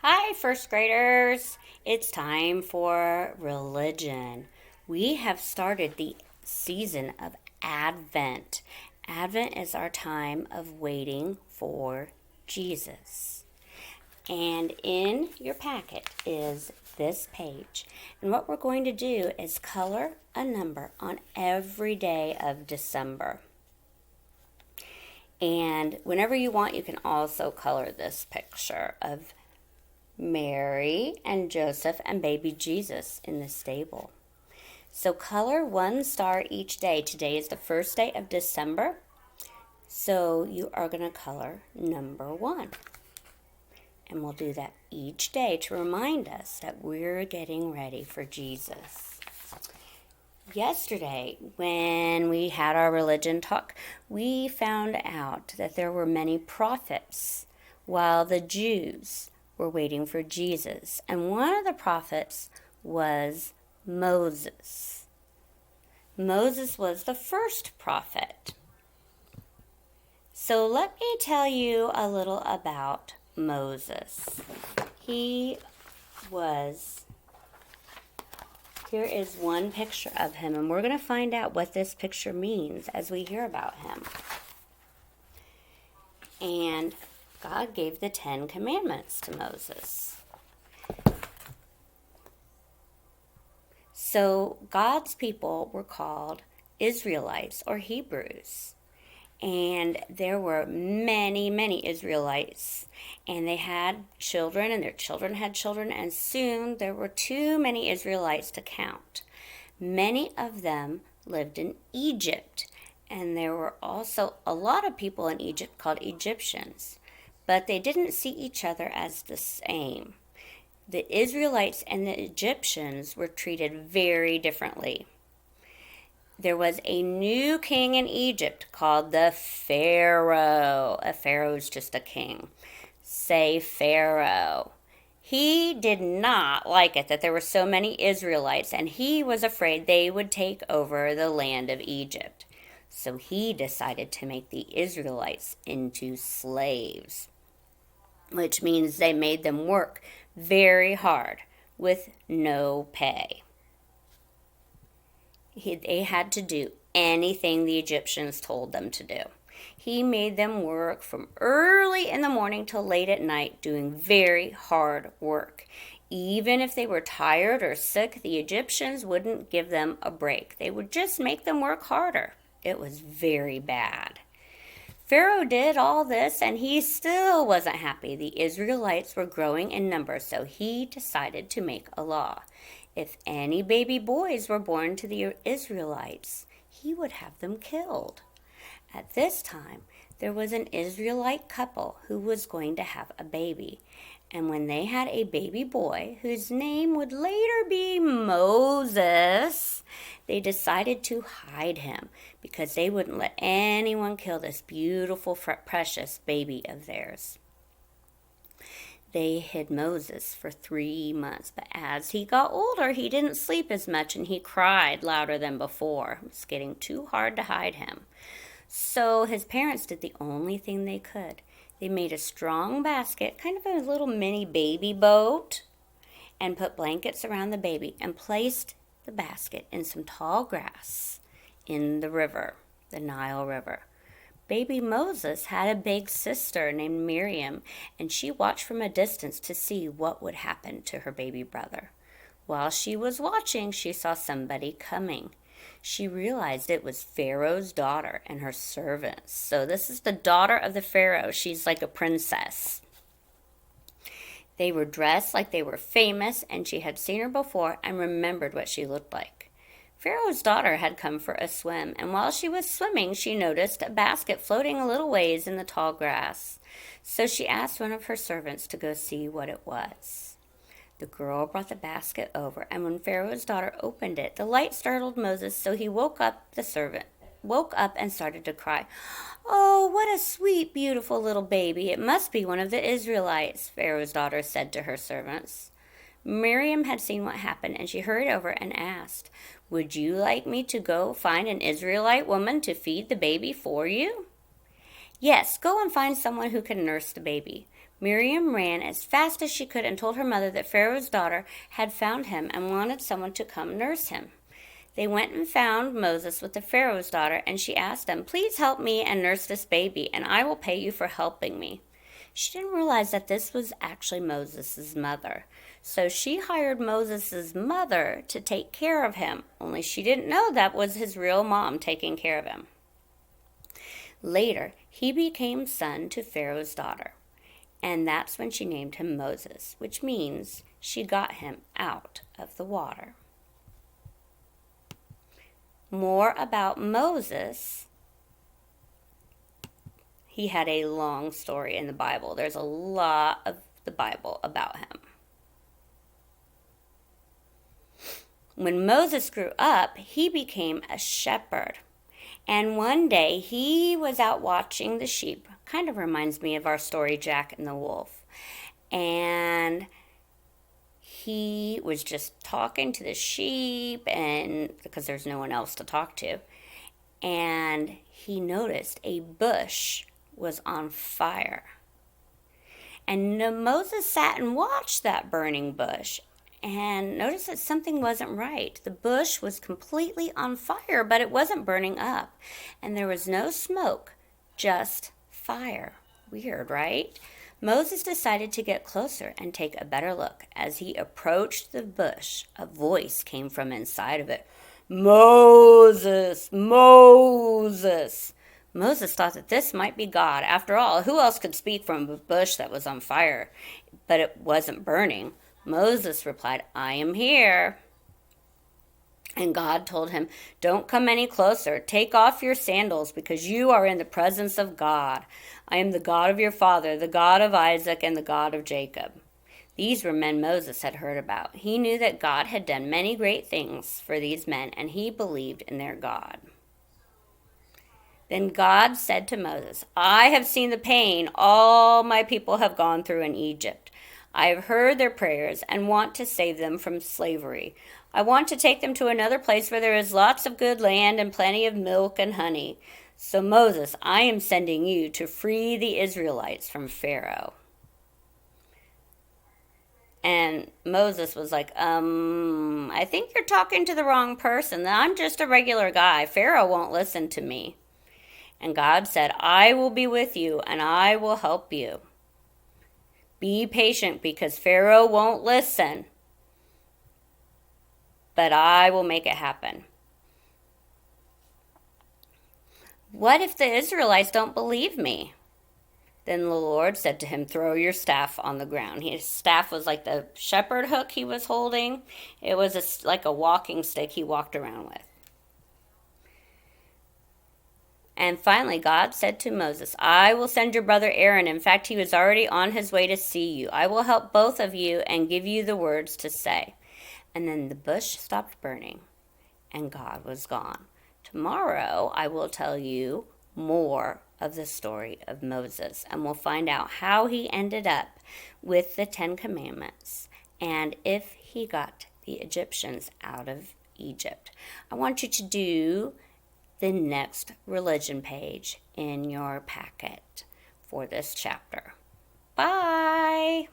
Hi, first graders. It's time for religion. We have started the season of Advent. Advent is our time of waiting for Jesus. And in your packet is this page. And what we're going to do is color a number on every day of December. And whenever you want, you can also color this picture of Mary and Joseph and baby Jesus in the stable. So color one star each day. Today is the first day of December. So you are going to color number 1. And we'll do that each day to remind us that we're getting ready for Jesus. Yesterday, when we had our religion talk, we found out that there were many prophets while the Jews were waiting for Jesus. And one of the prophets was Moses. Moses was the first prophet. So let me tell you a little about Moses. Here is one picture of him, and we're going to find out what this picture means as we hear about him. And God gave the 10 Commandments to Moses. So God's people were called Israelites or Hebrews. And there were many, many Israelites. And they had children, and their children had children. And soon there were too many Israelites to count. Many of them lived in Egypt. And there were also a lot of people in Egypt called Egyptians. But they didn't see each other as the same. The Israelites and the Egyptians were treated very differently. There was a new king in Egypt called the Pharaoh. A pharaoh is just a king. Say Pharaoh. He did not like it that there were so many Israelites, and he was afraid they would take over the land of Egypt. So he decided to make the Israelites into slaves, which means they made them work very hard with no pay. They had to do anything the Egyptians told them to do. He made them work from early in the morning till late at night, doing very hard work. Even if they were tired or sick, the Egyptians wouldn't give them a break. They would just make them work harder. It was very bad. Pharaoh did all this, and he still wasn't happy. The Israelites were growing in number, so he decided to make a law. If any baby boys were born to the Israelites, he would have them killed. At this time, there was an Israelite couple who was going to have a baby. And when they had a baby boy, whose name would later be Moses, they decided to hide him because they wouldn't let anyone kill this beautiful, precious baby of theirs. They hid Moses for 3 months, but as he got older, he didn't sleep as much and he cried louder than before. It was getting too hard to hide him. So his parents did the only thing they could. They made a strong basket, kind of a little mini baby boat, and put blankets around the baby and placed the basket in some tall grass in the river, the Nile River. Baby Moses had a big sister named Miriam, and she watched from a distance to see what would happen to her baby brother. While she was watching, she saw somebody coming. She realized it was Pharaoh's daughter and her servants. So this is the daughter of the Pharaoh. She's like a princess. They were dressed like they were famous, and she had seen her before and remembered what she looked like. Pharaoh's daughter had come for a swim, and while she was swimming, she noticed a basket floating a little ways in the tall grass. So she asked one of her servants to go see what it was. The girl brought the basket over, and when Pharaoh's daughter opened it, the light startled Moses, so he woke up and started to cry. "Oh, what a sweet, beautiful little baby. It must be one of the Israelites," Pharaoh's daughter said to her servants. Miriam had seen what happened, and she hurried over and asked, "Would you like me to go find an Israelite woman to feed the baby for you?" "Yes, go and find someone who can nurse the baby." Miriam ran as fast as she could and told her mother that Pharaoh's daughter had found him and wanted someone to come nurse him. They went and found Moses with the Pharaoh's daughter, and she asked him, "Please help me and nurse this baby, and I will pay you for helping me." She didn't realize that this was actually Moses' mother. So she hired Moses' mother to take care of him, only she didn't know that was his real mom taking care of him. Later, he became son to Pharaoh's daughter, and that's when she named him Moses, which means she got him out of the water. More about Moses. He had a long story in the Bible. There's a lot of the Bible about him. When Moses grew up, he became a shepherd. And one day he was out watching the sheep. Kind of reminds me of our story, Jack and the Wolf. And he was just talking to the sheep, and because there's no one else to talk to. And he noticed a bush was on fire. And Moses sat and watched that burning bush and noticed that something wasn't right. The bush was completely on fire, but it wasn't burning up. And there was no smoke, just fire. Weird, right? Moses decided to get closer and take a better look. As he approached the bush, a voice came from inside of it. "Moses, Moses." Moses thought that this might be God. After all, who else could speak from a bush that was on fire, but it wasn't burning? Moses replied, "I am here." And God told him, "Don't come any closer. Take off your sandals, because you are in the presence of God. I am the God of your father, the God of Isaac, and the God of Jacob." These were men Moses had heard about. He knew that God had done many great things for these men, and he believed in their God. Then God said to Moses, "I have seen the pain all my people have gone through in Egypt. I have heard their prayers and want to save them from slavery. I want to take them to another place where there is lots of good land and plenty of milk and honey. So Moses, I am sending you to free the Israelites from Pharaoh." And Moses was like, I think you're talking to the wrong person. I'm just a regular guy. Pharaoh won't listen to me." And God said, "I will be with you and I will help you. Be patient because Pharaoh won't listen, but I will make it happen." "What if the Israelites don't believe me?" Then the Lord said to him, "Throw your staff on the ground." His staff was like the shepherd hook he was holding. It was like a walking stick he walked around with. And finally, God said to Moses, "I will send your brother Aaron. In fact, he was already on his way to see you. I will help both of you and give you the words to say." And then the bush stopped burning, and God was gone. Tomorrow, I will tell you more of the story of Moses, and we'll find out how he ended up with the 10 Commandments and if he got the Egyptians out of Egypt. I want you to do the next religion page in your packet for this chapter. Bye!